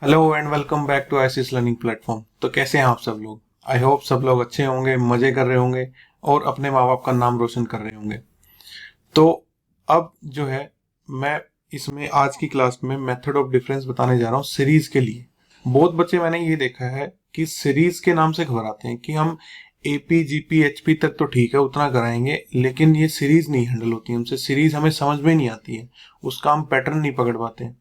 Hello and welcome back to ICS learning platform. तो कैसे हैं आप सब लोग? आई होप सब लोग अच्छे होंगे, मजे कर रहे होंगे और अपने माँ बाप का नाम रोशन कर रहे होंगे। तो अब जो है मैं इसमें आज की क्लास में मेथड ऑफ डिफरेंस बताने जा रहा हूँ सीरीज के लिए। बहुत बच्चे मैंने ये देखा है कि सीरीज के नाम से घबराते हैं कि हम एपी जीपी एचपी तक तो ठीक है उतना कराएंगे, लेकिन ये सीरीज नहीं हैंडल होती हमसे। सीरीज हमें समझ में नहीं आती है, उसका हम पैटर्न नहीं पकड़ पाते हैं।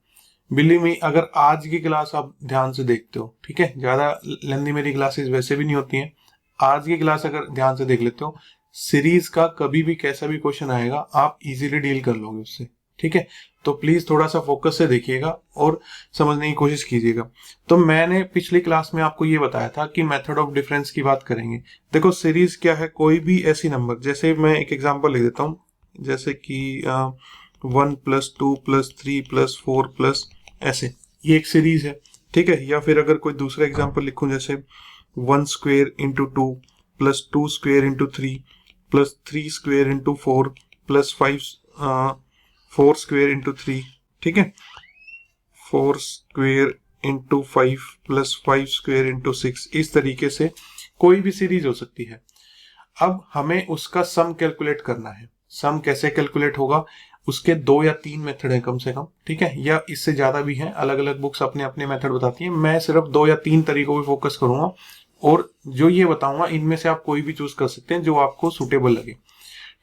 बिलीव मी, अगर आज की क्लास आप ध्यान से देखते हो, ठीक है, ज्यादा लेंदी मेरी क्लासेस वैसे भी नहीं होती हैं, आज की क्लास अगर ध्यान से देख लेते हो, सीरीज का कभी भी कैसा भी क्वेश्चन आएगा आप इजीली डील कर लोगे उससे। ठीक है, तो प्लीज थोड़ा सा फोकस से देखिएगा और समझने की कोशिश कीजिएगा। तो मैंने पिछली क्लास में आपको ये बताया था कि मेथड ऑफ डिफरेंस की बात करेंगे। देखो सीरीज क्या है, कोई भी ऐसी नंबर, जैसे मैं एक एग्जांपल लिख देता हूँ, जैसे कि 1+2+3+4+ ऐसे, ये एक सीरीज है। ठीक है, या फिर अगर कोई दूसरा एग्जांपल लिखूं, जैसे 1² × 2 +2² × 3 +3² × 4 +4² × 3। ठीक है, 4² × 5 +5² × 6, इस तरीके से कोई भी सीरीज हो सकती है। अब हमें उसका सम कैलकुलेट करना है। सम कैसे कैलकुलेट होगा, उसके 2 या 3 मेथड है कम से कम, ठीक है, या इससे ज्यादा भी हैं। अलग अलग बुक्स अपने अपने मेथड बताती हैं, मैं सिर्फ 2 या 3 तरीकों पे फोकस करूंगा और जो ये बताऊंगा इनमें से आप कोई भी चूज कर सकते हैं जो आपको सुटेबल लगे।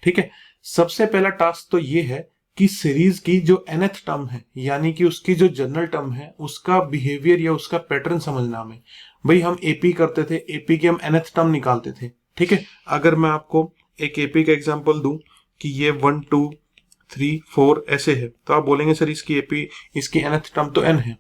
ठीक है, सबसे पहला टास्क तो ये है कि सीरीज की जो nth टर्म है, यानी कि उसकी जो जनरल टर्म है, उसका बिहेवियर या उसका पैटर्न समझना हमें। भाई हम एपी करते थे, एपी की हम nth टर्म निकालते थे। ठीक है, अगर मैं आपको एक एपी का एग्जांपल दूं कि ये 1 2 3 4 ऐसे है, तो आप बोलेंगे सर इसकी एपी, इसकी nth टर्म तो n है।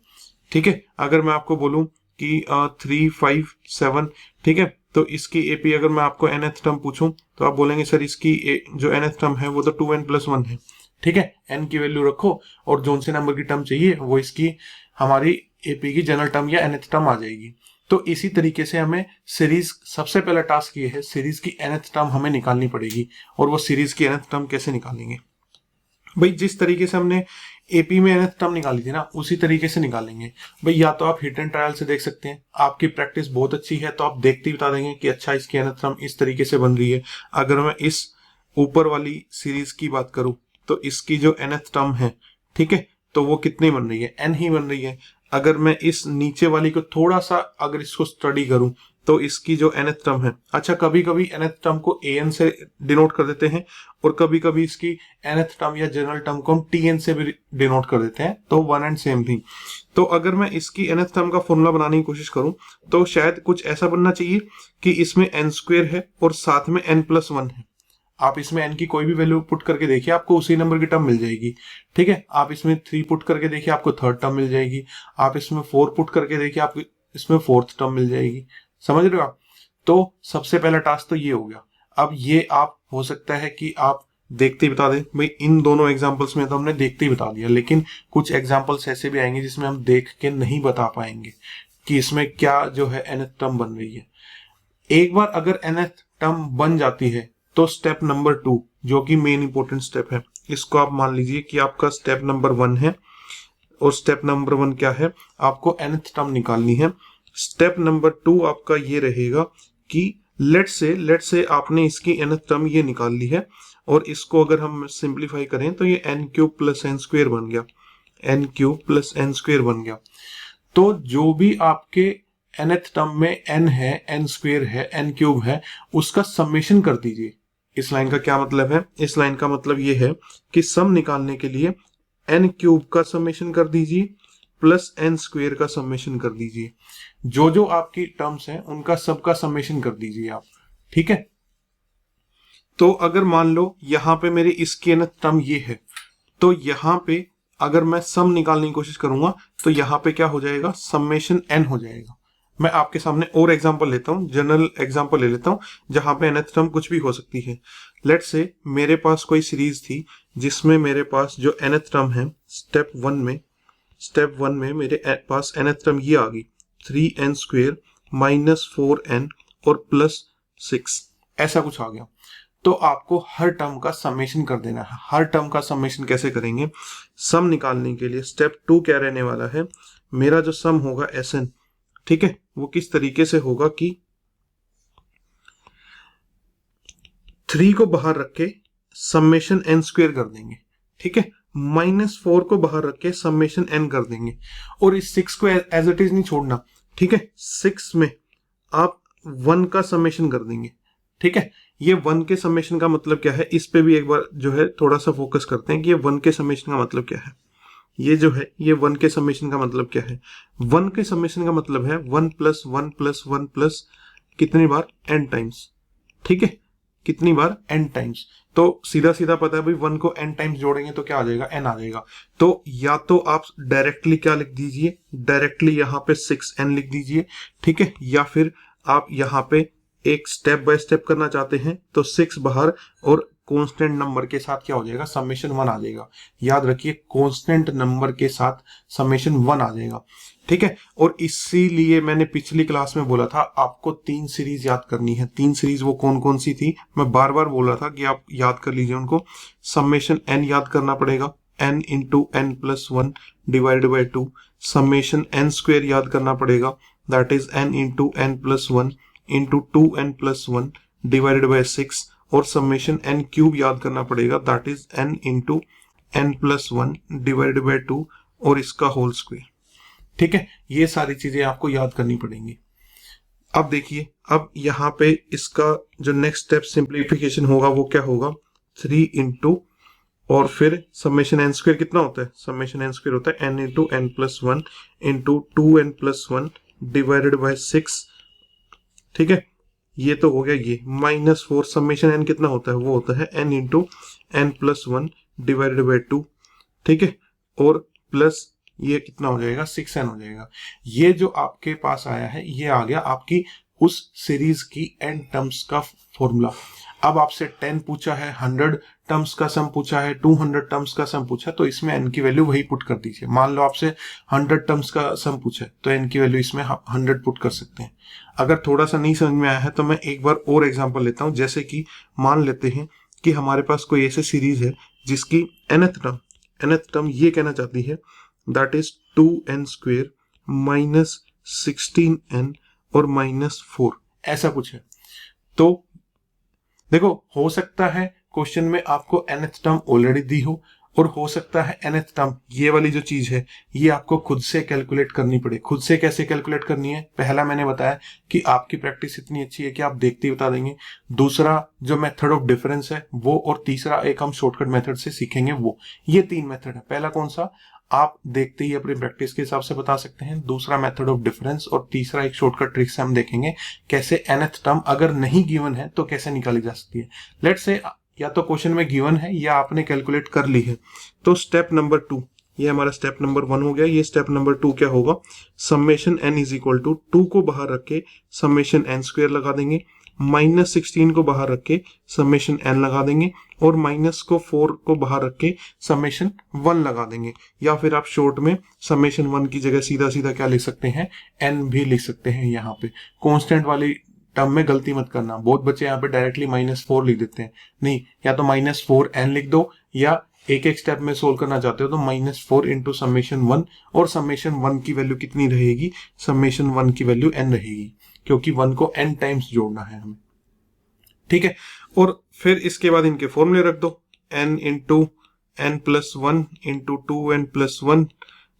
ठीक है, अगर मैं आपको बोलूं कि 3 5 7, ठीक है, तो इसकी एपी अगर मैं आपको nth टर्म पूछूं तो आप बोलेंगे सर इसकी जो nth टर्म है वो तो 2n+1 है। ठीक है, n की वैल्यू रखो और जोन से नंबर की टर्म चाहिए वो इसकी हमारी एपी की जनरल टर्म या nth टर्म आ जाएगी। तो इसी तरीके से हमें सीरीज, सबसे पहला टास्क ये है, सीरीज की nth टर्म हमें निकालनी पड़ेगी। और वो सीरीज की nth टर्म कैसे निकालेंगे? भाई जिस तरीके से हमने एपी में nth टर्म निकाली थी ना, उसी तरीके से निकालेंगे। भाई या तो आप हिट एंड ट्रायल से देख सकते हैं, आपकी प्रैक्टिस बहुत अच्छी है तो आप देखते ही बता देंगे कि अच्छा इसकी nth टर्म इस तरीके से बन रही है। अगर मैं इस ऊपर वाली सीरीज की बात करूं तो इसकी जो nth टर्म है, ठीक है, तो वो कितनी बन रही है, n ही बन रही है। अगर मैं इस नीचे वाली को थोड़ा सा अगर इसको स्टडी करूं तो इसकी जो nth टर्म है, अच्छा कभी कभी nth टर्म को an से डिनोट कर देते हैं और कभी कभी इसकी nth टर्म या जनरल टर्म को हम tn से भी डिनोट कर देते हैं, तो वन एंड सेम थिंग। तो अगर मैं इसकी nth टर्म का फॉर्मूला बनाने की कोशिश करूं तो शायद कुछ ऐसा बनना चाहिए कि इसमें n² है और साथ में n+1 है। आप इसमें n की कोई भी वैल्यू पुट करके देखिए, आपको उसी नंबर की टर्म मिल जाएगी। ठीक है, आप इसमें 3 पुट करके देखिए, आपको थर्ड टर्म मिल जाएगी। आप इसमें 4 पुट करके देखिए, आपको इसमें फोर्थ टर्म मिल जाएगी। समझ रहे हो आप? तो सबसे पहला टास्क तो ये हो गया। अब ये आप हो सकता है कि आप देखते ही बता दें, भाई इन दोनों एग्जांपल्स में तो हमने देखते ही बता दिया, लेकिन कुछ एग्जांपल्स ऐसे भी आएंगे जिसमें हम देख के नहीं बता पाएंगे कि इसमें क्या जो है nth टर्म बन रही है। एक बार अगर nth टर्म बन जाती है तो स्टेप नंबर 2, जो कि मेन इंपॉर्टेंट स्टेप है, इसको आप मान लीजिए कि आपका स्टेप नंबर 1 है। और स्टेप नंबर 1 क्या है, आपको nth टर्म निकालनी है। स्टेप नंबर 2 आपका ये रहेगा कि लेट से आपने इसकी nth टर्म ये निकाल ली है और इसको अगर हम सिंप्लीफाई करें तो ये n³ + n² बन गया, n³ + n² बन गया। तो जो भी आपके nth टर्म में n है, n² है, n³ है, उसका समेशन कर दीजिए। इस लाइन का क्या मतलब है? इस लाइन का मतलब ये है कि सम निकालने के लिए n³ का समेशन कर दीजिए प्लस n² का समेशन कर दीजिए। जो जो आपकी टर्म्स हैं उनका सबका समेशन कर दीजिए आप। ठीक है, तो अगर मान लो यहां पे मेरी इसकी nth टर्म ये है, तो यहां पे अगर मैं सम निकालने की कोशिश करूंगा तो यहां पे क्या हो जाएगा, समेशन n हो जाएगा। मैं आपके सामने और एग्जांपल लेता हूं, जनरल एग्जांपल ले लेता हूं जहां पे nth टर्म कुछ भी हो सकती है। लेट्स से मेरे पास कोई सीरीज थी जिसमें मेरे पास जो nth टर्म है, स्टेप वन में मेरे पास nth टर्म ये आ गई 3n² - 4n और +6, ऐसा कुछ आ गया। तो आपको हर टर्म का समेशन कर देना है। हर टर्म का समेशन कैसे करेंगे? सम निकालने के लिए स्टेप 2 क्या रहने वाला है, मेरा जो सम होगा Sn, ठीक है, वो किस तरीके से होगा कि 3 को बाहर रख के समेशन n स्क्वेयर कर देंगे, ठीक है, -4 को बाहर रख के समेशन n कर देंगे, और इस 6 को एज इट इज नहीं छोड़ना, ठीक है, 6 में आप 1 का समेशन कर देंगे, ठीक है। ये 1 के समेशन का मतलब क्या है, इस पे भी एक बार जो है थोड़ा सा फोकस करते हैं कि ये 1 के समेशन का मतलब क्या है। ये जो है ये 1 के समेशन का मतलब क्या है, 1 के समेशन का मतलब है 1 + 1 + 1 प्लस कितनी बार, n टाइम्स, ठीक है, कितनी बार, n टाइम्स। तो सीधा सीधा पता है भाई 1 को n टाइम्स जोड़ेंगे तो क्या आ जाएगा, n आ जाएगा। तो या तो आप डायरेक्टली क्या लिख दीजिए, डायरेक्टली यहाँ पे 6n लिख दीजिए, ठीक है, या फिर आप यहाँ पे एक स्टेप बाय स्टेप करना चाहते हैं तो 6 बाहर और कांस्टेंट नंबर के साथ क्या हो जाएगा, समेशन 1 आ जाएगा। याद रखिए कांस्टेंट नंबर के साथ समेशन 1 आ जाएगा, ठीक है। और इसीलिए मैंने पिछली क्लास में बोला था आपको 3 सीरीज याद करनी है। 3 सीरीज वो कौन कौन सी थी, मैं बार बार बोल रहा था कि आप याद कर लीजिए उनको। समेशन n याद करना पड़ेगा, n × n + 1 divided by 2। Summation n square याद करना पड़ेगा, that is n × n + 1 × 2n + 1 divided by 6। और समेशन n क्यूब याद करना पड़ेगा, that is n × n + 1 divided by 2 और इसका होल स्क्वायर, ठीक है। ये सारी चीजें आपको याद करनी पड़ेंगी। अब देखिए, अब यहाँ पे इसका जो नेक्स्ट स्टेप सिंप्लीफिकेशन होगा वो क्या होगा, 3 × और फिर समेशन n स्क्वायर कितना होता है, समेशन n स्क्वायर होता है n × n + 1 × 2n + 1 divided by 6, ठीक है। ये तो हो गया ये, -4 समेशन n कितना होता है, वो होता है n × n + 1 डिवाइडेड बाय 2, ठीक है, और प्लस ये कितना हो जाएगा, 6n हो जाएगा। ये जो आपके पास आया है ये आ गया आपकी उस सीरीज की n टर्म्स का फॉर्मूला। अब आपसे 10 पूछा है, 100 टर्म्स का सम पूछा है, 200 टर्म्स का सम पूछा है, तो इसमें n की वैल्यू वही पुट कर दीजिए। मान लो आपसे 100 टर्म्स का सम पूछा है तो n की वैल्यू इसमें 100 पुट कर सकते हैं। अगर थोड़ा सा नहीं समझ में आया है तो मैं एक बार और एग्जांपल लेता हूं। जैसे कि मान लेते हैं कि हमारे पास कोई ऐसी सीरीज है जिसकी nth टर्म ये कहना चाहती है, that is 2n square -16n और -4, ऐसा कुछ है। तो देखो, हो सकता है क्वेश्चन में आपको nth टर्म ऑलरेडी दी हो, और हो सकता है nth टर्म ये वाली जो चीज है ये आपको खुद से कैलकुलेट करनी पड़े। खुद से कैसे कैलकुलेट करनी है, पहला मैंने बताया कि आपकी प्रैक्टिस इतनी अच्छी है कि आप देखते ही बता देंगे। दूसरा जो मेथड ऑफ डिफरेंस है वो, और तीसरा एक हम शॉर्टकट मेथड से सीखेंगे वो। ये 3 मेथड है। पहला कौन सा, आप देखते ही अपनी प्रैक्टिस के हिसाब से बता सकते हैं। दूसरा मेथड ऑफ डिफरेंस, और तीसरा एक शॉर्टकट ट्रिक से हम देखेंगे कैसे nth टर्म अगर नहीं गिवन है तो कैसे निकाली जा सकती है। लेट्स से या तो क्वेश्चन में गिवन है या आपने कैलकुलेट कर ली है, तो स्टेप नंबर 2, ये हमारा स्टेप नंबर 1 हो गया। ये स्टेप नंबर 2 क्या होगा, समेशन n = 2 को बाहर रख के समेशन n स्क्वायर लगा देंगे, -16 को बाहर रख के समेशन n लगा देंगे, और -4 को बाहर रख के समेशन 1 लगा देंगे। या फिर आप शॉर्ट में समेशन 1 की जगह सीधा सीधा क्या लिख सकते हैं, n भी लिख सकते हैं। यहाँ पे कांस्टेंट वाली टर्म में गलती मत करना। बहुत बच्चे यहाँ पे डायरेक्टली -4 लिख देते हैं। नहीं, या तो -4n लिख दो, या एक एक स्टेप में सोल्व करना चाहते हो तो -4 × समेशन 1, और समेशन 1 की वैल्यू कितनी रहेगी, समेशन 1 की वैल्यू n रहेगी, क्योंकि 1 को n टाइम्स जोड़ना है हमें, ठीक है। और फिर इसके बाद इनके फॉर्मूले रख दो, n × n + 1 × 2n + 1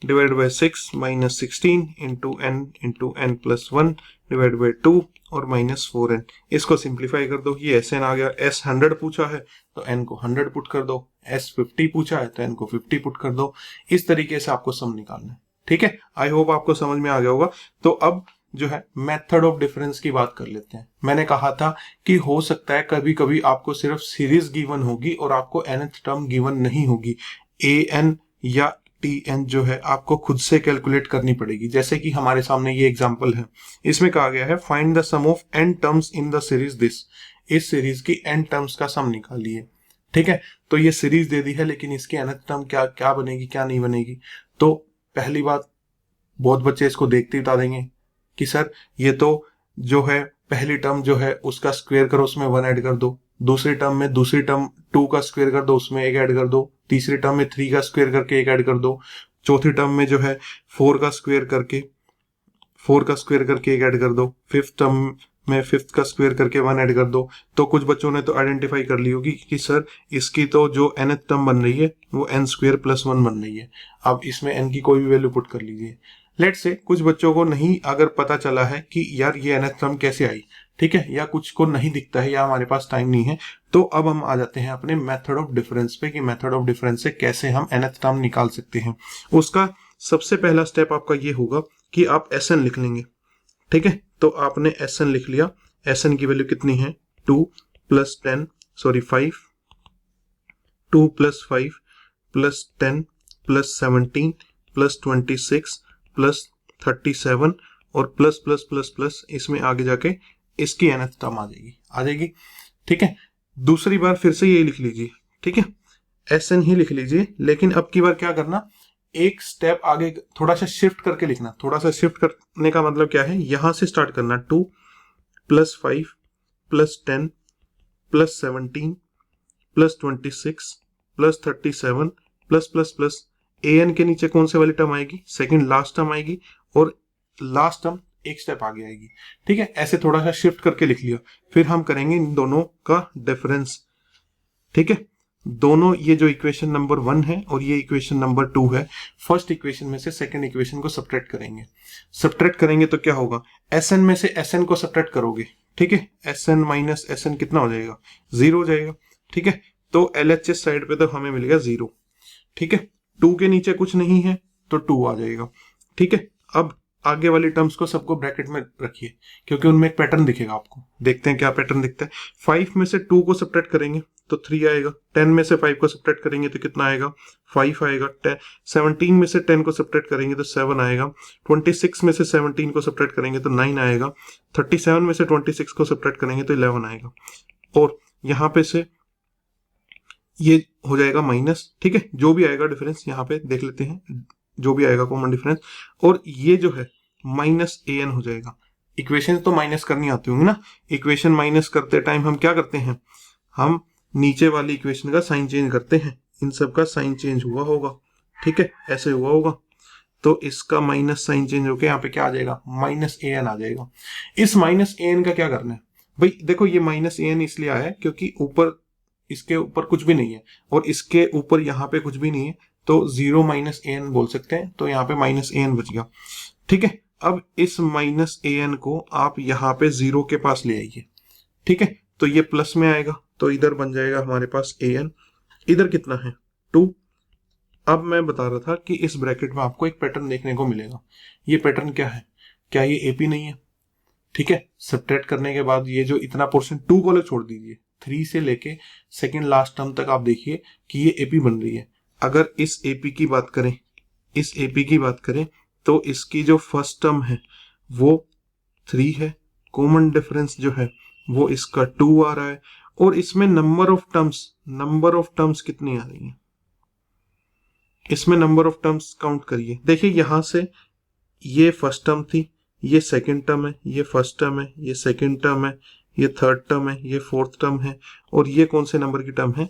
divided by 6 -16 × n × n + 1 divided by 2 और -4n। इसको सिंप्लीफाई कर दो, ये Sn आ गया। S 100 पूछा है तो n को 100 पुट कर दो, S 50 पूछा है तो n को 50 पुट कर दो। इस तरीके से आपको सम निकालना है, ठीक है। आई होप आपको समझ में आ गया होगा। तो अब जो है मेथड ऑफ डिफरेंस की बात कर लेते हैं। मैंने कहा था कि हो सकता है कभी कभी आपको सिर्फ सीरीज गिवन होगी और आपको nth टर्म गिवन नहीं होगी। an या tn जो है आपको खुद से कैलकुलेट करनी पड़ेगी। जैसे कि हमारे सामने ये एग्जांपल है, इसमें कहा गया है find the sum of n terms in the series this. इस सीरीज की n टर्म्स का सम निकालिए, ठीक है। तो ये सीरीज दे दी है, लेकिन इसकी nth टर्म क्या क्या बनेगी, क्या नहीं बनेगी। तो पहली बात, बहुत बच्चे इसको देखते ही बता देंगे कि सर ये तो जो है पहली टर्म जो है उसका स्क्वायर करो, उसमें 1 ऐड कर दो। दूसरी टर्म में दूसरी टर्म 2 का स्क्वायर कर दो, उसमें 1 ऐड कर दो। तीसरी टर्म में 3 का स्क्वायर करके 1 ऐड कर दो। चौथी टर्म में जो है 4 का स्क्वायर करके एक ऐड कर दो, फिफ्थ टर्म में 5 का स्क्वायर करके 1 ऐड कर दो। तो कुछ बच्चों ने तो आइडेंटिफाई कर ली होगी कि सर इसकी तो जो nth टर्म बन रही है वो n² + 1 बन रही है। अब इसमें n की कोई भी वैल्यू पुट कर लीजिए। लेट से कुछ बच्चों को नहीं अगर पता चला है कि यार ये nth टर्म कैसे आई, ठीक है, या कुछ को नहीं दिखता है या हमारे पास टाइम नहीं है, तो अब हम आ जाते हैं अपने मेथड ऑफ डिफरेंस पे कि मेथड ऑफ डिफरेंस से कैसे हम nth टर्म निकाल सकते हैं। उसका सबसे पहला स्टेप आपका ये होगा कि आप Sn लिख लेंगे, ठीक है। तो आपने Sn लिख लिया। Sn की वैल्यू कितनी है, 2 + 10 सॉरी 5, 2 + 5 + 10 + 17 + 26 + 37 और प्लस इसमें आगे जाके इसकी nth टर्म आ जाएगी, ठीक है। दूसरी बार फिर से ये लिख लीजिए, ठीक है, Sn ही लिख लीजिए, लेकिन अब की बार क्या करना, एक स्टेप आगे थोड़ा सा शिफ्ट करके लिखना। थोड़ा सा शिफ्ट करने का मतलब क्या है, यहां से स्टार्ट करना, 2 + 5 + 10 + 17 + 26 + 37 प्लस an के नीचे कौन से वाली टर्म आएगी, सेकंड लास्ट टर्म आएगी, और लास्ट टर्म एक स्टेप आगे आएगी, ठीक है। ऐसे थोड़ा सा शिफ्ट करके लिख लिया। फिर हम करेंगे इन दोनों का डिफरेंस, ठीक है। दोनों, ये जो इक्वेशन नंबर 1 है और ये इक्वेशन नंबर 2 है, फर्स्ट इक्वेशन में से सेकंड इक्वेशन को सब्ट्रैक्ट करेंगे तो क्या होगा, Sn में से Sn को सब्ट्रैक्ट करोगे, ठीक है, Sn - Sn कितना हो जाएगा, 0 हो जाएगा, ठीक है। तो LHS साइड पे तो हमें मिलेगा 0, ठीक है। 2 के नीचे कुछ नहीं है तो 2 आ जाएगा, ठीक है। अब आगे वाली टर्म्स को सबको ब्रैकेट में रखिए, क्योंकि उनमें एक पैटर्न दिखेगा आपको। देखते हैं क्या पैटर्न दिखता है। 5 में से 2 को सब्ट्रैक्ट करेंगे तो 3 आएगा। 10 में से 5 को सब्ट्रैक्ट करेंगे तो कितना आएगा, 5 आएगा। 17 में से 10 को सब्ट्रैक्ट करेंगे तो 7 आएगा। 26 में से 17 को सब्ट्रैक्ट करेंगे तो 9 आएगा। 37 में से 26 को सब्ट्रैक्ट करेंगे तो 11 आएगा। और यहाँ पे से ये हो जाएगा माइनस, ठीक है। जो भी आएगा डिफरेंस यहाँ पे देख लेते हैं, जो भी आएगा कॉमन डिफरेंस, और ये जो है -an हो जाएगा। इक्वेशन तो माइनस करनी आती होंगी ना, इक्वेशन माइनस करते टाइम हम क्या करते हैं, हम नीचे वाली इक्वेशन का साइन चेंज करते हैं। इन सब का साइन चेंज हुआ होगा, ठीक है, ऐसे हुआ होगा। तो इसका माइनस साइन चेंज होकर यहाँ पे क्या आ जाएगा, -an आ जाएगा। इस -an का क्या करना है भाई, देखो ये -an इसलिए आया है क्योंकि ऊपर, इसके ऊपर कुछ भी नहीं है और इसके ऊपर यहाँ पे कुछ भी नहीं है, तो 0 -an बोल सकते हैं। तो यहाँ पे -an बच गया, ठीक है। अब इस -an को आप यहाँ पे 0 के पास ले आइए, ठीक है। तो ये प्लस में आएगा तो इधर बन जाएगा हमारे पास an, इधर कितना है 2। अब मैं बता रहा था कि इस ब्रैकेट में आपको एक पैटर्न देखने को मिलेगा। ये पैटर्न क्या है, क्या ये AP नहीं है, ठीक है। सब्ट्रैक्ट करने के बाद ये जो इतना पोर्शन 2 को छोड़ दीजिए, 3 से लेके सेकंड लास्ट टर्म तक आप देखिए कि ये AP बन रही है। अगर इस AP की बात करें, तो इसकी जो फर्स्ट टर्म है वो 3 है, कॉमन डिफरेंस जो है वो इसका 2 आ रहा है, और इसमें नंबर ऑफ टर्म्स कितनी आ रही है, इसमें नंबर ऑफ टर्म्स काउंट करिए। देखिए यहां से ये फर्स्ट टर्म थी, ये सेकंड टर्म है, ये फर्स्ट टर्म है, ये सेकंड टर्म है, ये थर्ड टर्म है, ये फोर्थ टर्म है, और ये कौन से नंबर की टर्म है,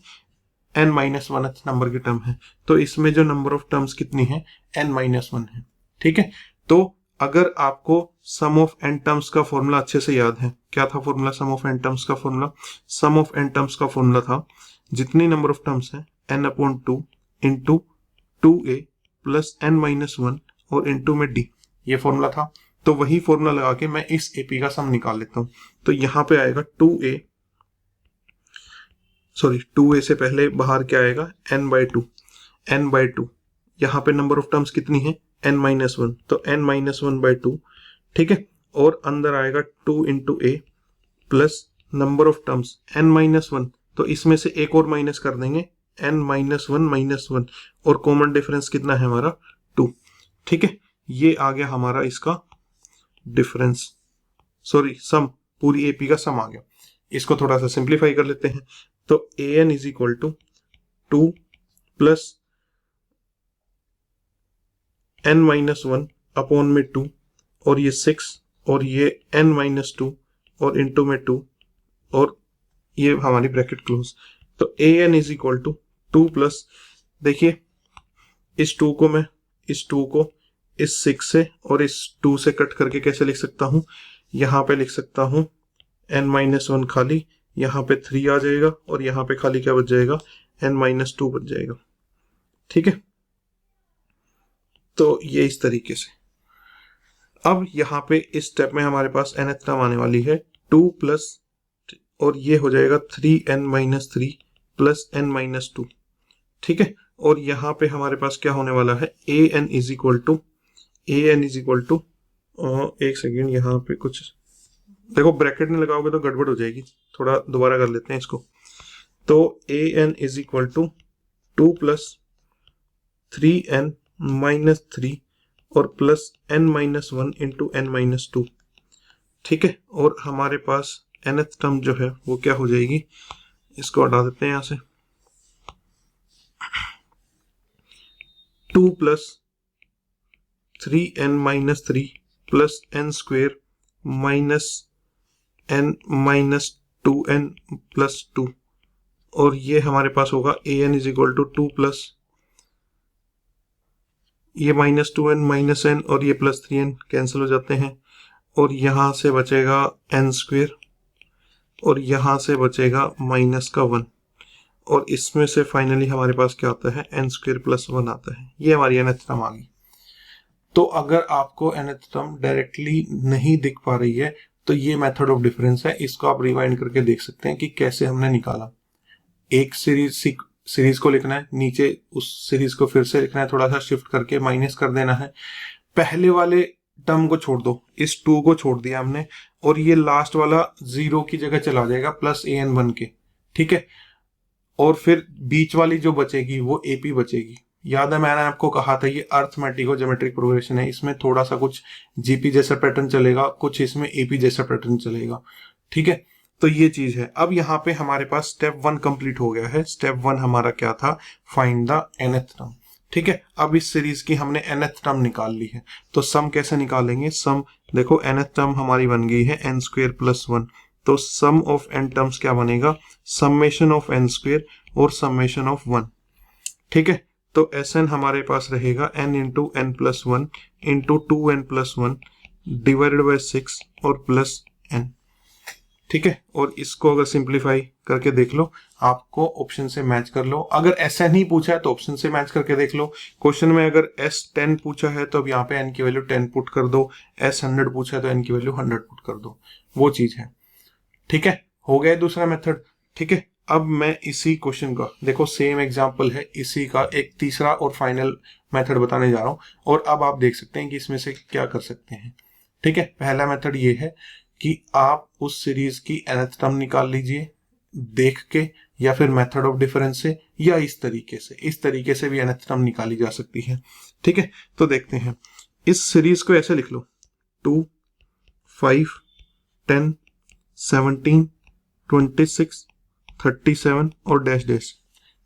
n-1th नंबर की टर्म है। तो इसमें जो नंबर ऑफ टर्म्स कितनी है, n-1 है, ठीक है। तो अगर आपको सम ऑफ n टर्म्स का फॉर्मूला अच्छे से याद है, क्या था formula sum of n terms का formula, sum of n terms का फॉर्मूला था जितनी नंबर ऑफ टर्म्स है n/2 into 2a plus n-1 और इंटू में d, ये फॉर्मूला था। तो वही फॉर्मूला लगा के मैं इस AP का सम निकाल लेता हूं। तो यहां पे आएगा 2a से पहले बाहर क्या आएगा, n/2। यहाँ पे नंबर ऑफ टर्म्स कितनी है, n-1, तो n-1/2, ठीक है। और अंदर आएगा 2 into a plus number of terms n-1, तो इसमें से एक और माइनस कर देंगे, n-1 और कॉमन डिफरेंस कितना है हमारा 2, ठीक है। ये आ गया हमारा इसका डिफरेंस, सम, पूरी AP का सम आ गया। इसको थोड़ा सा सिंप्लीफाई कर लेते हैं। तो an = 2 प्लस n-1 अपॉन में 2, और ये 6, और ये n-2 और इंटू में 2, और ये हमारी ब्रैकेट क्लोज। तो an = 2 प्लस, देखिए इस 2 को मैं इस 2 को इस 6 से और इस 2 से कट करके कैसे लिख सकता हूँ, यहाँ पे लिख सकता हूँ n-1 खाली, यहाँ पे 3 आ जाएगा और यहाँ पे खाली क्या बच जाएगा, n-2 बच जाएगा। ठीक है, तो ये इस तरीके से। अब यहाँ पे इस स्टेप में हमारे पास nth टर्म आने वाली है 2 प्लस, और ये हो जाएगा 3n-3 प्लस n-2। ठीक है, और यहाँ पे हमारे पास क्या होने वाला है, an इज इक्वल टू एक सेकेंड, यहाँ पे कुछ देखो ब्रैकेट नहीं लगाओगे तो गड़बड़ हो जाएगी, थोड़ा दोबारा कर लेते हैं इसको। तो an is equal to 2 plus 3n-3 और प्लस n-1 इंटू n-2। ठीक है, और हमारे पास nth टर्म जो है वो क्या हो जाएगी, इसको हटा देते हैं यहाँ से, 2 plus 3n-3 plus n square minus n-2n plus 2, और ये हमारे पास होगा an is equal to 2 plus ये -2n माइनस n और ये प्लस 3n कैंसिल हो जाते हैं, और यहाँ से बचेगा n स्क्वेयर और यहाँ से बचेगा माइनस का 1, और इसमें से फाइनली हमारे पास क्या आता है, n स्क्वेयर प्लस 1 आता है। ये हमारी nth टर्म आ गई। तो अगर आपको nth टर्म डायरेक्टली नहीं दिख पा रही है तो ये मेथड ऑफ डिफरेंस है, इसको आप रिवाइंड करके देख सकते हैं कि कैसे हमने निकाला। एक सीरीज को लिखना है, नीचे उस सीरीज को फिर से लिखना है, थोड़ा सा शिफ्ट करके माइनस कर देना है, पहले वाले टर्म को छोड़ दो, इस 2 को छोड़ दिया हमने, और ये लास्ट वाला 0 की जगह चला जाएगा प्लस an बन के। ठीक है, और फिर बीच वाली जो बचेगी वो AP बचेगी। याद है मैंने आपको कहा था ये अर्थमेटिक और ज्योमेट्रिक प्रोग्रेशन है, इसमें थोड़ा सा कुछ GP जैसा पैटर्न चलेगा, कुछ इसमें AP जैसा पैटर्न चलेगा। ठीक है, तो ये चीज है। अब यहाँ पे हमारे पास स्टेप 1 कंप्लीट हो गया है। स्टेप 1 हमारा क्या था, फाइंड द nth टर्म। ठीक है, अब इस सीरीज की हमने nth टर्म निकाल ली है, तो सम कैसे निकालेंगे, सम देखो nth टर्म हमारी बन गई है n स्क्वेयर प्लस 1, तो सम ऑफ n टर्म्स क्या बनेगा, समेशन ऑफ n स्क्वेयर और समेशन ऑफ 1। ठीक है, तो Sn हमारे पास रहेगा n into n plus 1 into 2n plus 1 divided by 6 और प्लस n। ठीक है, और इसको अगर सिंप्लीफाई करके देख लो, आपको ऑप्शन से मैच कर लो। अगर Sn ही पूछा है तो ऑप्शन से मैच करके देख लो। क्वेश्चन में अगर S10 पूछा है तो अब यहाँ पे n की वैल्यू 10 पुट कर दो, S100 पूछा है तो n की वैल्यू 100 पुट कर दो, वो चीज है। ठीक है, हो गया दूसरा मेथड। ठीक है, अब मैं इसी क्वेश्चन का देखो सेम एग्जांपल है, इसी का एक तीसरा और फाइनल मेथड बताने जा रहा हूं, और अब आप देख सकते हैं कि इसमें से क्या कर सकते हैं। ठीक है, पहला मेथड ये है कि आप उस सीरीज की nth टर्म निकाल लीजिए देख के, या फिर मेथड ऑफ डिफरेंस से, या इस तरीके से भी nth टर्म निकाली जा सकती है। ठीक है, तो देखते हैं, इस सीरीज को ऐसे लिख लो, 2, 5, 10, 17, 26, 37 और डैश डैश।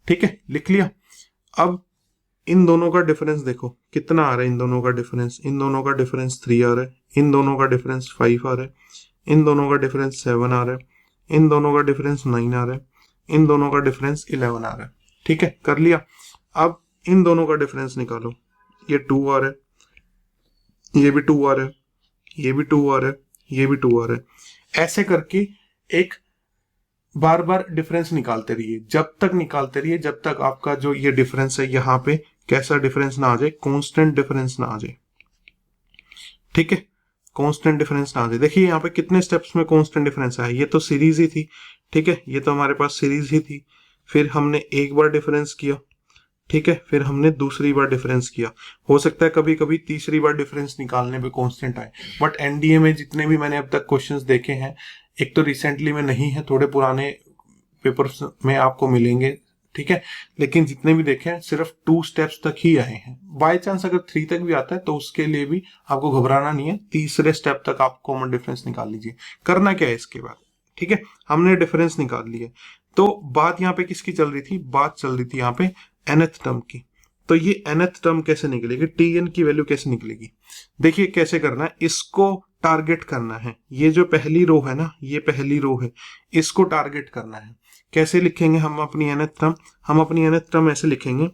ठीक है, लिख लिया। अब इन दोनों का डिफरेंस देखो कितना आ रहा है, इन दोनों का डिफरेंस 3 आ रहा है, इन दोनों का डिफरेंस 5 आ रहा है, इन दोनों का डिफरेंस 7 आ रहा है, इन दोनों का डिफरेंस 9 आ रहा है, इन दोनों का डिफरेंस 11 आ रहा है। ठीक है, कर लिया। अब इन दोनों का डिफरेंस निकालो, ये 2 आ रहा है, ये भी 2 आ रहा है, ये भी 2 आ रहा है, ये भी 2 आ रहा है। ऐसे करके एक बार बार डिफरेंस निकालते रहिए, जब तक निकालते रहिए जब तक आपका जो ये डिफरेंस है यहाँ पे कैसा डिफरेंस ना आ जाए, कांस्टेंट डिफरेंस ना आ जाए। ठीक है, कांस्टेंट डिफरेंस ना आ जाए। देखिए यहाँ पे कितने स्टेप्स में कांस्टेंट डिफरेंस आया, ये तो सीरीज ही थी। ठीक है, ये तो हमारे पास सीरीज ही थी, फिर हमने एक बार डिफरेंस किया, ठीक है, फिर हमने दूसरी बार डिफरेंस किया। हो सकता है कभी कभी तीसरी बार डिफरेंस निकालने पे कांस्टेंट आए, बट एनडीए में जितने भी मैंने अब तक क्वेश्चंस देखे हैं, एक तो रिसेंटली में नहीं है, थोड़े पुराने पेपर्स में आपको मिलेंगे। ठीक है, लेकिन जितने भी देखे हैं सिर्फ 2 स्टेप्स तक ही आए हैं। बाय चांस अगर 3 तक भी आता है तो उसके लिए भी आपको घबराना नहीं है, तीसरे स्टेप तक आप कॉमन डिफरेंस निकाल लीजिए। करना क्या है इसके बाद, ठीक है, हमने डिफरेंस निकाल लिए, तो बात यहाँ पे किसकी चल रही थी, बात चल रही थी यहाँ पे nth टर्म की। तो ये nth टर्म कैसे निकलेगी, tn की वैल्यू कैसे निकलेगी, देखिए कैसे करना है, इसको टारगेट करना है। ये जो पहली रो है ना, ये पहली रो है, इसको टारगेट करना है। कैसे लिखेंगे हम अपनी nth टर्म, हम अपनी nth टर्म ऐसे लिखेंगे,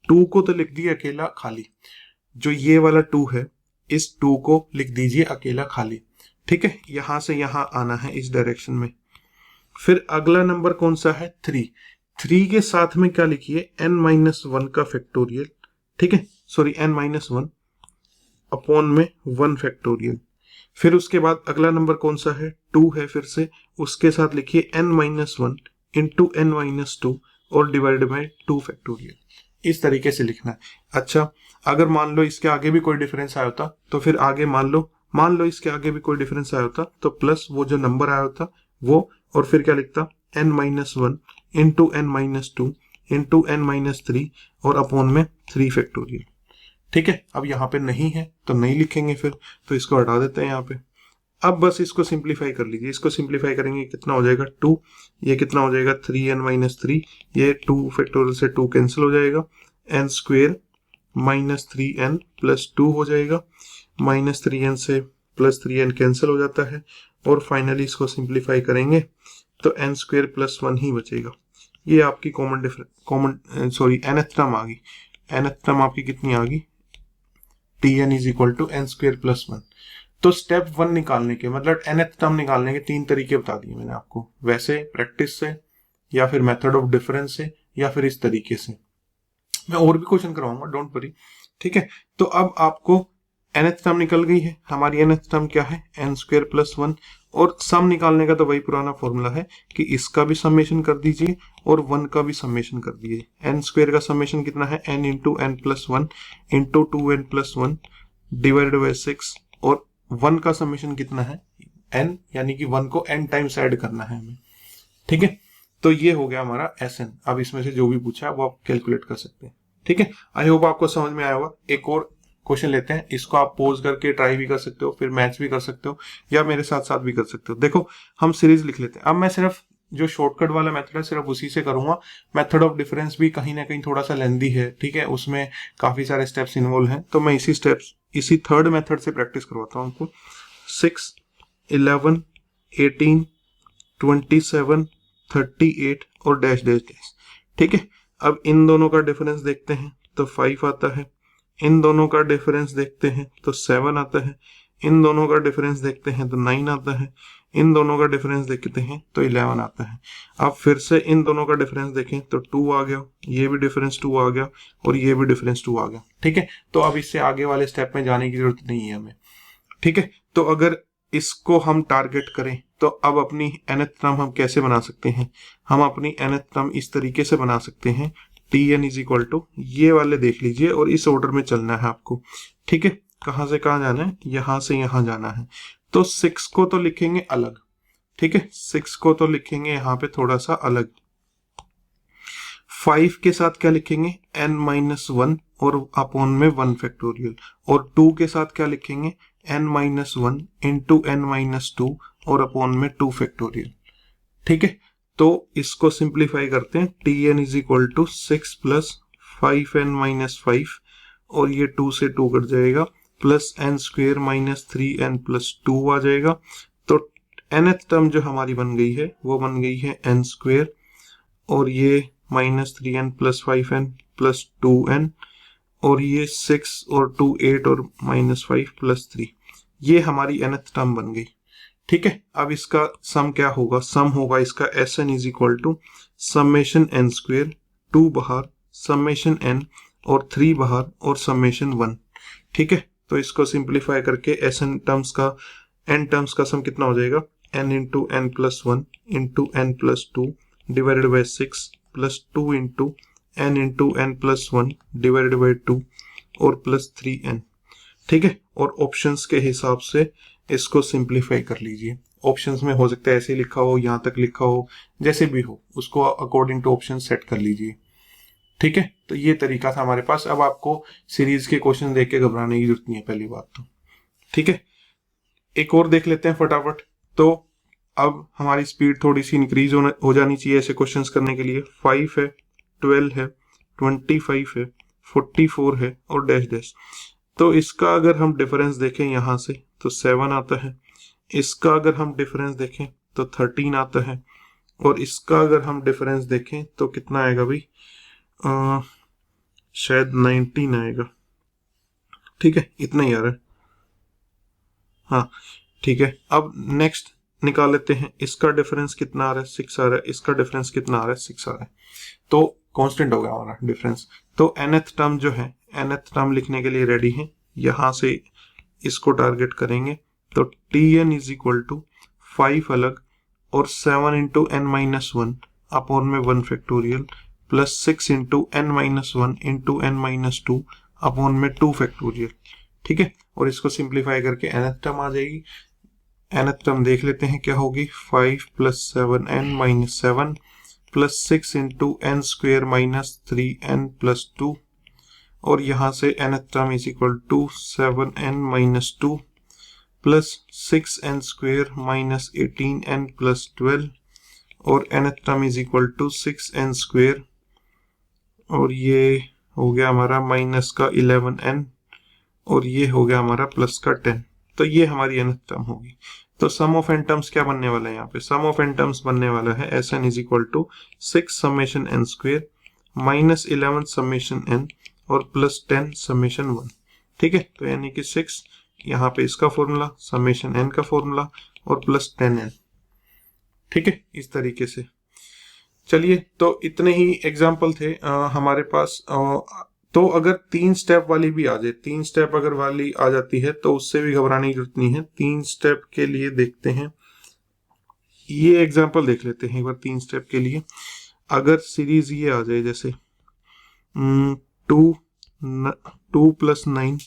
2 को तो लिख दिया अकेला खाली, जो ये वाला 2 है, इस 2 को लिख दीजिए अकेला खाली। ठीक है, यहां से यहां आना है इस डायरेक्शन में। फिर अगला नंबर कौन सा है, 3। 3 के साथ में क्या लिखिए, n-1 का फैक्टोरियल। ठीक है, सॉरी n-1 अपॉन में 1 फैक्टोरियल। फिर उसके बाद अगला नंबर कौन सा है, 2 है, फिर से उसके साथ लिखिए n-1 इंटू n-2 और डिवाइड बाय 2 फैक्टोरियल। इस तरीके से लिखना है। अच्छा, अगर मान लो इसके आगे भी कोई डिफरेंस आया होता तो फिर आगे मान लो इसके आगे भी कोई डिफरेंस आया होता तो प्लस वो जो नंबर आया होता वो, और फिर क्या लिखता, n-1 into n-2 into n-3 और अपॉन में 3 फैक्टोरियल। ठीक है, अब यहाँ पे नहीं है तो नहीं लिखेंगे फिर, तो इसको हटा देते हैं यहाँ पे। अब बस इसको सिंप्लीफाई कर लीजिए। इसको सिंप्लीफाई करेंगे कितना हो जाएगा, 2। ये कितना हो जाएगा, 3n-3। ये 2 फैक्टोरियल से 2 कैंसिल हो जाएगा, n² माइनस 3n प्लस 2 हो जाएगा, -3n से +3n कैंसिल हो जाता है, और फाइनली इसको सिंप्लीफाई करेंगे तो n² प्लस 1 ही बचेगा। ये आपकी nth टर्म आ गई। nth टर्म आपकी कितनी आ गई, tn is equal to n² plus 1। तो स्टेप 1 निकालने के, मतलब nth टर्म निकालने के 3 तरीके बता दिए मैंने आपको, वैसे प्रैक्टिस से, या फिर मेथड ऑफ डिफरेंस से, या फिर इस तरीके से। मैं और भी क्वेश्चन करवाऊंगा, डोंट वरी। ठीक है, तो अब आपको nth टर्म निकल गई है। हमारी nth टर्म क्या है, n² प्लस 1। और सम निकालने का तो वही पुराना फॉर्मूला है कि इसका भी समेशन कर दीजिए और 1 का भी समेशन कर दीजिए। n² का समेशन कितना है, n into n plus 1 into 2n plus 1 divided by 6, और 1 का समेशन कितना है, n, यानी कि 1 को n टाइम्स ऐड करना है हमें। ठीक है, तो ये हो गया हमारा Sn। अब इसमें से जो भी पूछा है वो आप कैलकुलेट कर सकते हैं। ठीक है, आई होप आपको समझ में आया होगा। एक और क्वेश्चन लेते हैं, इसको आप पोज करके ट्राई भी कर सकते हो, फिर मैच भी कर सकते हो, या मेरे साथ साथ भी कर सकते हो। देखो, हम सीरीज लिख लेते हैं। अब मैं सिर्फ जो शॉर्टकट वाला मेथड है सिर्फ उसी से करूंगा। मेथड ऑफ डिफरेंस भी कहीं ना कहीं थोड़ा सा लेंदी है, ठीक है, उसमें काफी सारे स्टेप्स इन्वॉल्व हैं, तो मैं इसी थर्ड मेथड से प्रैक्टिस करवाता हूँ आपको। 6, 11, 18, 27, 38 और डैश डैश डैश। ठीक है, अब इन दोनों का डिफरेंस देखते हैं तो 5 आता है, इन दोनों का डिफरेंस देखते हैं तो 7 आता है, इन दोनों का डिफरेंस देखते हैं तो 9 आता है, इन दोनों का डिफरेंस देखते हैं तो 11 आता है। अब फिर से इन दोनों का डिफरेंस देखें तो 2 आ गया, ये भी डिफरेंस 2 आ गया, और ये भी डिफरेंस 2 आ गया। ठीक है, तो अब इससे आगे वाले स्टेप में जाने की जरूरत नहीं है हमें। ठीक है, तो अगर इसको हम टारगेट करें तो अब अपनी nth टर्म हम कैसे बना सकते हैं, हम अपनी nth टर्म इस तरीके से बना सकते हैं, tn इज इक्वल टू, ये वाले देख लीजिए, और इस ऑर्डर में चलना है आपको। ठीक है, कहां से कहां जाना है, यहां से यहां जाना है। तो 6 को तो लिखेंगे अलग, ठीक है, 6 को तो लिखेंगे यहाँ पे थोड़ा सा अलग। 5 के साथ क्या लिखेंगे, n-1 और अपॉन में 1 फैक्टोरियल, और 2 के साथ क्या लिखेंगे, n-1 इंटू n-2 और अपॉन में 2 फैक्टोरियल। ठीक है, तो इसको सिंप्लीफाई करते हैं। tn is equal to 6 plus 5n-5, और ये 2 से 2 कट जाएगा, plus n² minus 3n plus 2 आ जाएगा। तो nth टर्म जो हमारी बन गई है वो बन गई है n², और ये -3n plus 5n plus 2n, और ये 6 और 2 8 और -5 प्लस 3, ये हमारी nth टर्म बन गई। ठीक है, अब इसका सम क्या होगा, सम होगा इसका Sn is equal to summation n², 2 बाहर, समेशन n और 3 बाहर, और समेशन 1। ठीक है, तो इसको सिंप्लीफाई करके Sn टर्म्स का, n टर्म्स का सम कितना हो जाएगा, n into n plus 1 into n plus 2 divided by 6 plus 2 into n plus 1 divided by 2 और प्लस 3n। ठीक है, और ऑप्शंस के हिसाब से इसको सिंप्लीफाई कर लीजिए। ऑप्शंस में हो सकता है ऐसे लिखा हो, यहाँ तक लिखा हो, जैसे भी हो उसको अकॉर्डिंग टू ऑप्शन सेट कर लीजिए। ठीक है, तो ये तरीका था हमारे पास। अब आपको सीरीज के क्वेश्चन देख के घबराने की जरूरत नहीं है, पहली बात तो। ठीक है, एक और देख लेते हैं फटाफट। तो अब हमारी स्पीड थोड़ी सी इंक्रीज हो जानी चाहिए ऐसे क्वेश्चंस करने के लिए। 5 है, 12 है, 25 है, 44 है और डैश डैश। तो इसका अगर हम डिफरेंस देखें यहाँ से तो 7 आता है, इसका अगर हम डिफरेंस देखें तो 13 आता है, और इसका अगर हम डिफरेंस देखें तो कितना आएगा भाई, शायद 19 आएगा। ठीक है, इतना ही आ रहा है। हाँ ठीक है, अब नेक्स्ट निकाल लेते हैं, इसका डिफरेंस कितना आ रहा है 6 आ रहा है, इसका डिफरेंस कितना आ रहा है 6 आ रहा है, तो कांस्टेंट हो गया हमारा डिफरेंस। तो nth टर्म जो है, nth टर्म लिखने के लिए रेडी है, यहां से इसको टारगेट करेंगे, तो tn इज इक्वल टू 5 अलग और 7 इंटू एन माइनस 1 अपॉन में 1 factorial plus 6 into n minus 1 into n minus 2 upon में 2 फैक्टोरियल। ठीक है, और इसको सिंप्लीफाई करके nth टर्म आ जाएगी। nth टर्म देख लेते हैं क्या होगी, 5 plus 7n minus 7 plus 6 into n square minus 3n plus 2, और यहां से nth term is equal to 7n minus 2 plus 6n square minus 18n plus 12, और nth term is equal to 6n square, और ये हो गया हमारा माइनस का 11n, और ये हो गया हमारा प्लस का 10। तो ये हमारी nth टर्म होगी। तो सम ऑफ एन टर्म्स क्या बनने वाला है यहाँ पे, सम ऑफ एन टर्म्स बनने वाला है Sn is equal to 6 summation n square minus 11 summation n और प्लस 10 समेशन 1। ठीक है, तो यानी कि 6 यहाँ पे इसका फॉर्मूला, समेशन n का फॉर्मूला और प्लस 10n। ठीक है, इस तरीके से। चलिए, तो इतने ही एग्जाम्पल थे हमारे पास। तो अगर 3 स्टेप वाली भी आ जाए, 3 स्टेप अगर वाली आ जाती है तो उससे भी घबराने की जरूरत नहीं है। 3 स्टेप के लिए देखते हैं, ये एग्जाम्पल देख लेते हैं एक बार 3 स्टेप के लिए। अगर सीरीज ये आ जाए जैसे 2 plus 9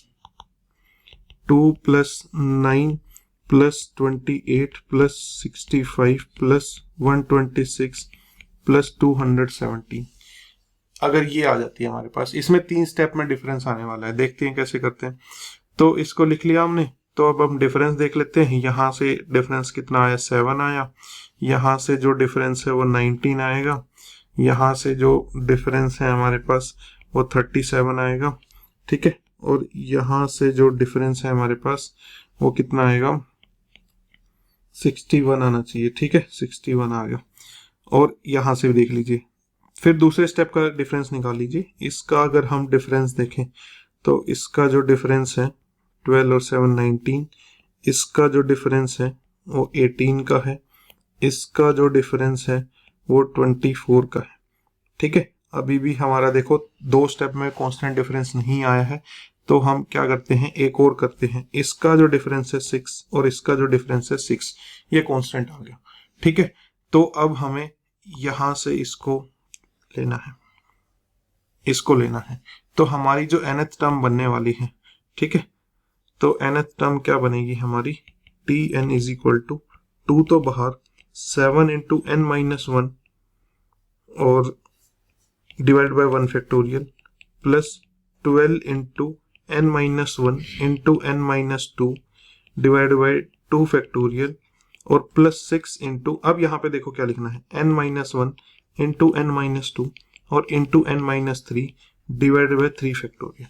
plus 28 plus 65 plus 126 plus 217, अगर ये आ जाती है हमारे पास, इसमें 3 स्टेप में डिफरेंस आने वाला है। देखते हैं कैसे करते हैं। तो इसको लिख लिया हमने, तो अब हम डिफरेंस देख लेते हैं। यहाँ से डिफरेंस कितना आया, 7 आया। यहाँ से जो डिफरेंस है वो 19 आएगा। यहाँ से जो डिफरेंस है हमारे पास वो 37 आएगा। ठीक है, और यहाँ से जो डिफरेंस है हमारे पास वो कितना आएगा, 61 आना चाहिए। ठीक है, 61 आ गया। और यहाँ से भी देख लीजिए, फिर दूसरे स्टेप का डिफरेंस निकाल लीजिए। इसका अगर हम डिफरेंस देखें तो इसका जो डिफरेंस है 12 और 7 19, इसका जो डिफरेंस है वो 18 का है, इसका जो डिफरेंस है वो 24 का है। ठीक है, अभी भी हमारा देखो 2 स्टेप में कांस्टेंट डिफरेंस नहीं आया है, तो हम क्या करते हैं, एक और करते हैं। इसका जो डिफरेंस है 6 और इसका जो डिफरेंस है 6, ये कांस्टेंट आ गया। ठीक है, तो अब हमें यहां से इसको लेना है, इसको लेना है। तो हमारी जो nth टर्म बनने वाली है, ठीक है, तो nth टर्म क्या बनेगी हमारी, tn इज इक्वल टू 2 तो बाहर, 7 इंटू एन माइनस 1 और divide by 1 factorial plus 12 into n minus 1 into n minus 2 divide by 2 factorial और प्लस 6 इंटू, अब यहाँ पे देखो क्या लिखना है, n minus 1 into n minus 2 और into n minus 3 divide by 3 factorial.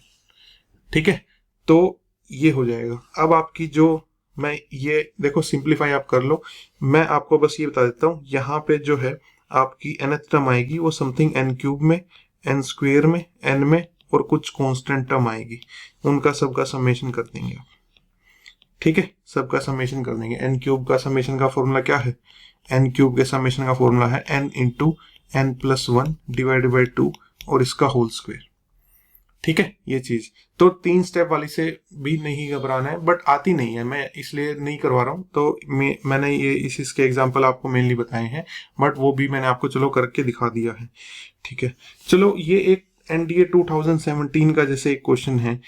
ठीक है, तो ये हो जाएगा। अब आपकी जो, मैं ये देखो सिंप्लीफाई आप कर लो, मैं आपको बस ये बता देता हूँ, यहाँ पे जो है आपकी nth टर्म आएगी वो समथिंग n क्यूब में, n स्क्वेयर में, n में और कुछ कांस्टेंट टर्म आएगी, उनका सबका समेशन कर देंगे आप। ठीक है, सबका समेशन कर देंगे। n क्यूब का समेशन का फॉर्मूला क्या है, n क्यूब के समेशन का फॉर्मूला है n into n plus 1 divide by 2 और इसका होल स्क्वायर। ठीक है, ये चीज तो 3 स्टेप वाली से भी नहीं घबराना है, बट आती नहीं है, मैं इसलिए नहीं करवा रहा हूँ। तो मैंने ये इसके एग्जांपल आपको मेनली बताए हैं, बट वो भी मैंने आपको चलो करके दिखा दिया है। ठीक है, चलो ये एक एनडीए 2017 का जैसे एक क्वेश्चन है।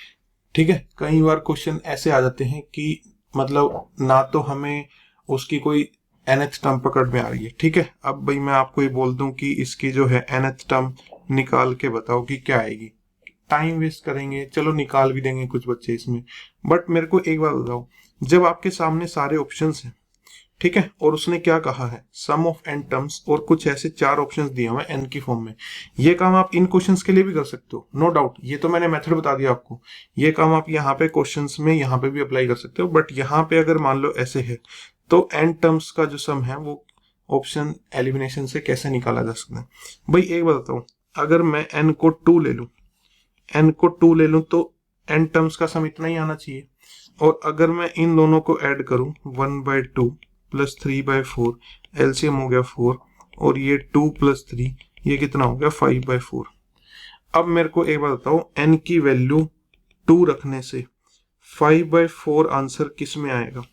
ठीक है, कई बार क्वेश्चन ऐसे आ जाते हैं कि मतलब ना तो हमें उसकी कोई nth टर्म पकड़ में आ रही है। ठीक है, अब भाई मैं आपको ये बोल दूं कि इसकी जो है nth टर्म निकाल के बताओ कि क्या आएगी, टाइम वेस्ट करेंगे, चलो निकाल भी देंगे कुछ बच्चे इसमें, बट मेरे को एक बात बताओ, जब आपके सामने सारे ऑप्शंस हैं, ठीक है, और उसने क्या कहा है, सम ऑफ एन टर्म्स और कुछ ऐसे 4 ऑप्शंस दिए हुए एन की फॉर्म में, ये काम आप इन क्वेश्चंस के लिए भी कर सकते हो, नो डाउट। ये तो मैंने मेथड बता दिया आपको, ये काम आप यहाँ पे क्वेश्चंस में यहाँ पे भी अप्लाई कर सकते हो। बट यहाँ पे अगर मान लो ऐसे है, तो एन टर्म्स का जो सम है वो ऑप्शन एलिमिनेशन से कैसे निकाला जा सकता है। भाई एक बताता हूँ, अगर मैं एन को 2 ले लूं, एन को 2 ले लूं, तो n टर्म्स का सम इतना ही आना चाहिए। और अगर मैं इन दोनों को ऐड करूं 1/2 प्लस 3/4, एलसीएम हो गया 4, और ये 2 प्लस 3 ये कितना हो गया 5/4। अब मेरे को एक बात बताओ, n की वैल्यू 2 रखने से 5/4 आंसर किस में आएगा?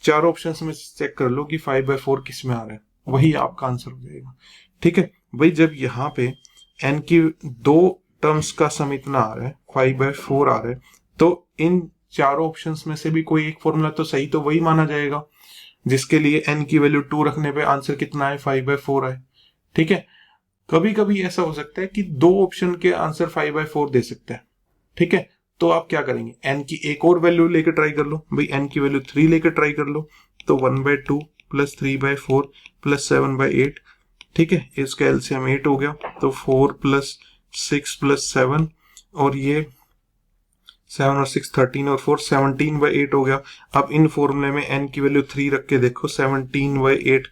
चार ऑप्शंस में चेक कर लो कि 5/4 किस में आ रहा है, वही आपका आंसर हो जाएगा। ठीक है भाई, जब यहाँ पे n की दो टर्म्स का सम इतना आ रहा है 5/4 आ रहा है, तो इन चारों ऑप्शंस में से भी कोई एक फॉर्मूला तो सही, तो वही माना जाएगा जिसके लिए n की वैल्यू 2 रखने पे आंसर कितना है 5/4 है। ठीक है, कभी कभी ऐसा हो सकता है कि दो ऑप्शन के आंसर 5/4 दे सकता है। ठीक है, तो आप क्या करेंगे, n की एक और वैल्यू लेकर ट्राई कर लो भाई, n की वैल्यू 3 लेकर ट्राई कर लो, तो 1/2 प्लस 3/4 प्लस 7/8। ठीक है, इसका एलसीएम 8 हो गया, तो 4 प्लस 6 प्लस 7, और ये 7 और 6 13 और 4 17/8 हो गया। अब इन फॉर्मूले में n की वैल्यू 3 रख के देखो 17/8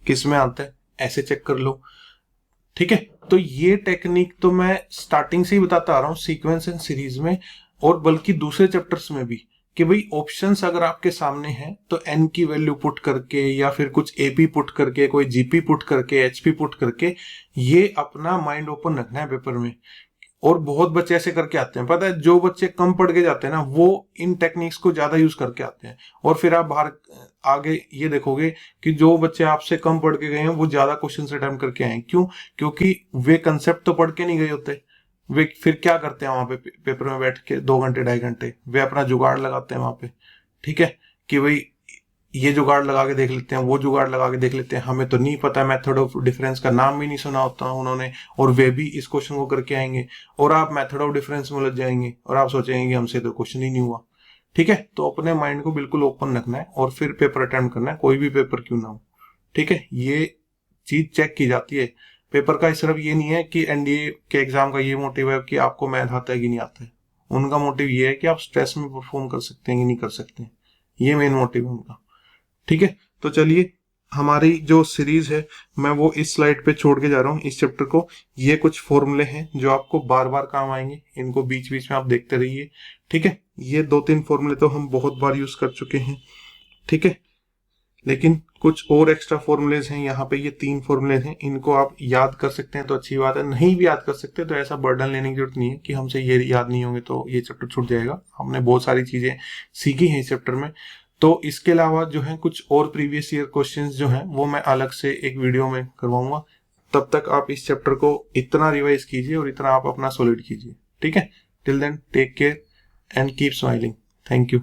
किस में आता है, ऐसे चेक कर लो। ठीक है, तो ये टेक्निक तो मैं स्टार्टिंग से ही बताता आ रहा हूँ सीक्वेंस एंड सीरीज में, और बल्कि दूसरे चैप्टर्स में भी, कि भाई ऑप्शंस अगर आपके सामने हैं तो n की वैल्यू पुट करके या फिर कुछ AP पुट करके, कोई GP पुट करके, HP पुट करके, ये अपना माइंड ओपन रखना है पेपर में। और बहुत बच्चे ऐसे करके आते हैं, पता है, जो बच्चे कम पढ़ के जाते हैं ना, वो इन टेक्निक्स को ज्यादा यूज करके आते हैं, और फिर आप बाहर आगे ये देखोगे कि जो बच्चे आपसे कम पढ़ के गए हैं वो ज्यादा क्वेश्चन अटेम्प्ट करके आए हैं। क्यों? क्योंकि वे कंसेप्ट तो पढ़ के नहीं गए होते, वे फिर क्या करते हैं वहां पे पेपर में बैठ के 2 घंटे 2.5 घंटे वे अपना जुगाड़ लगाते हैं वहां पे। ठीक है, कि भाई ये जुगाड़ लगा के देख लेते हैं, वो जुगाड़ लगा के देख लेते हैं, हमें तो नहीं पता, मेथड ऑफ डिफरेंस का नाम भी नहीं सुना होता उन्होंने, और वे भी इस क्वेश्चन को करके आएंगे, और आप मेथड ऑफ डिफरेंस में उलझ जाएंगे और आप सोचेंगे कि हमसे तो क्वेश्चन ही नहीं हुआ। ठीक है, तो अपने माइंड को बिल्कुल ओपन रखना है और फिर पेपर अटेम्प्ट करना है, कोई भी पेपर क्यों ना हो। ठीक है, ये चीज चेक की जाती है पेपर का। सिर्फ ये नहीं है कि एनडीए के एग्जाम का ये मोटिव है कि आपको मैथ आता है कि नहीं आता है, उनका मोटिव ये है कि आप स्ट्रेस में परफॉर्म कर सकते हैं कि नहीं कर सकते, ये मेन मोटिव है उनका। ठीक है, तो चलिए, हमारी जो सीरीज है मैं वो इस स्लाइड पे छोड़ के जा रहा हूँ इस चैप्टर को। ये कुछ फॉर्मूले हैं जो आपको बार बार काम आएंगे, इनको बीच बीच में आप देखते रहिए। ठीक है, ये 2-3 फॉर्मूले तो हम बहुत बार यूज कर चुके हैं। ठीक है, लेकिन कुछ और एक्स्ट्रा फॉर्मूलेज हैं यहाँ पे, ये 3 फॉर्मूलेज हैं, इनको आप याद कर सकते हैं तो अच्छी बात है, नहीं भी याद कर सकते तो ऐसा बर्डन लेने की जरूरत नहीं है कि हमसे ये याद नहीं होंगे तो ये चैप्टर छूट जाएगा। हमने बहुत सारी चीजें सीखी हैं इस चैप्टर में। तो इसके अलावा जो है कुछ और प्रीवियस ईयर क्वेश्चंस जो हैं वो मैं अलग से एक वीडियो में करवाऊंगा। तब तक आप इस चैप्टर को इतना रिवाइज कीजिए और इतना आप अपना सॉलिड कीजिए। ठीक है, till then take care and keep smiling. Thank you.